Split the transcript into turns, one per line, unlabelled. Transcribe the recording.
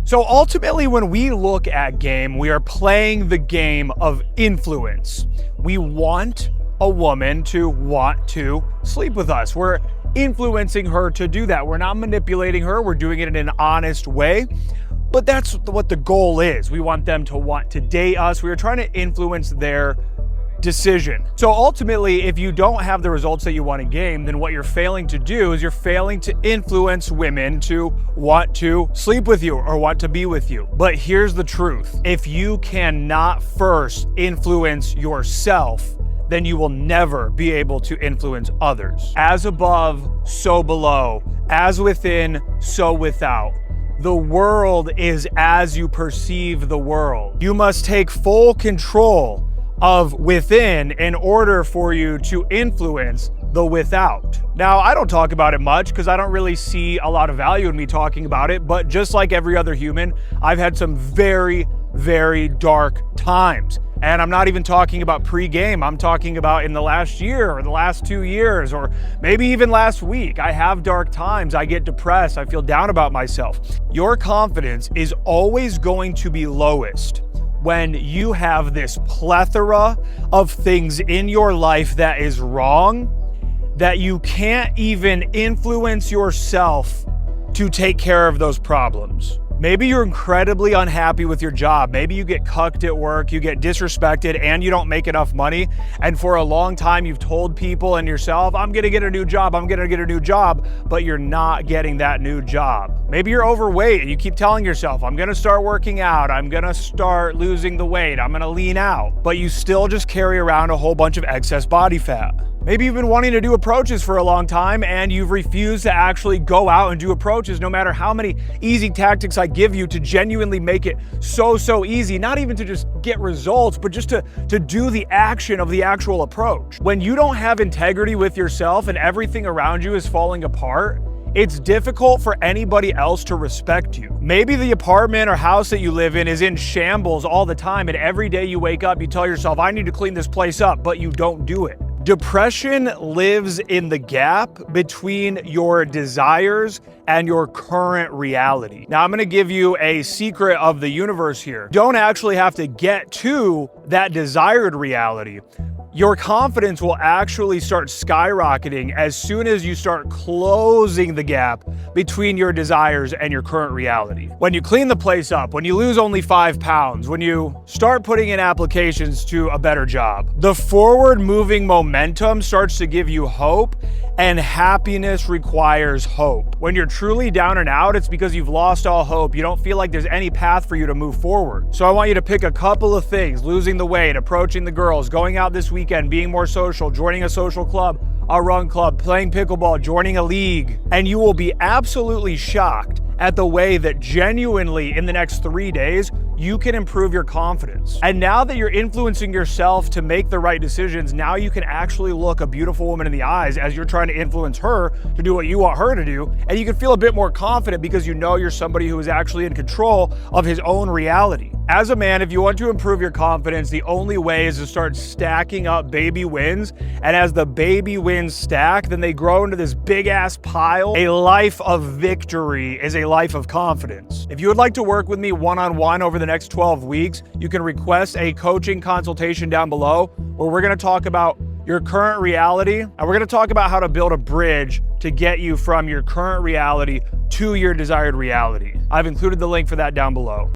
So ultimately, when we look at game, we are playing the game of influence. We want a woman to want to sleep with us. We're influencing her to do that. We're not manipulating her. We're doing it in an honest way. But that's what the goal is. We want them to want to date us. We are trying to influence their decision. So ultimately, if you don't have the results that you want in game, then what you're failing to do is you're failing to influence women to want to sleep with you or want to be with you. But here's the truth. If you cannot first influence yourself, then you will never be able to influence others. As above, so below. As within, so without. The world is as you perceive the world. You must take full control of within in order for you to influence the without. Now, I don't talk about it much because I don't really see a lot of value in me talking about it, but just like every other human, I've had some very, very dark times. And I'm not even talking about pre-game. I'm talking about in the last year or the last 2 years or maybe even last week. I have dark times. I get depressed. I feel down about myself. Your confidence is always going to be lowest when you have this plethora of things in your life that is wrong, that you can't even influence yourself to take care of those problems. Maybe you're incredibly unhappy with your job. Maybe you get cucked at work, you get disrespected, and you don't make enough money. And for a long time, you've told people and yourself, I'm gonna get a new job, I'm gonna get a new job, but you're not getting that new job. Maybe you're overweight and you keep telling yourself, I'm gonna start working out, I'm gonna start losing the weight, I'm gonna lean out, but you still just carry around a whole bunch of excess body fat. Maybe you've been wanting to do approaches for a long time and you've refused to actually go out and do approaches no matter how many easy tactics I give you to genuinely make it so easy, not even to just get results, but just to do the action of the actual approach. When you don't have integrity with yourself and everything around you is falling apart, it's difficult for anybody else to respect you. Maybe the apartment or house that you live in is in shambles all the time, and every day you wake up, you tell yourself, I need to clean this place up, but you don't do it. Depression lives in the gap between your desires and your current reality. Now, I'm gonna give you a secret of the universe here. You don't actually have to get to that desired reality. Your confidence will actually start skyrocketing as soon as you start closing the gap between your desires and your current reality. When you clean the place up, when you lose only 5 pounds, when you start putting in applications to a better job, the forward moving momentum starts to give you hope, and happiness requires hope. When you're truly down and out, it's because you've lost all hope. You don't feel like there's any path for you to move forward. So I want you to pick a couple of things: losing the weight, approaching the girls, going out this weekend, being more social, joining a social club, a run club, playing pickleball, joining a league, and you will be absolutely shocked at the way that genuinely in the next 3 days, you can improve your confidence. And now that you're influencing yourself to make the right decisions, now you can actually look a beautiful woman in the eyes as you're trying to influence her to do what you want her to do. And you can feel a bit more confident because you know you're somebody who is actually in control of his own reality. As a man, if you want to improve your confidence, the only way is to start stacking up baby wins. And as the baby wins stack, then they grow into this big ass pile. A life of victory is a life of confidence. If you would like to work with me one-on-one over the next 12 weeks, you can request a coaching consultation down below where we're gonna talk about your current reality, and we're gonna talk about how to build a bridge to get you from your current reality to your desired reality. I've included the link for that down below.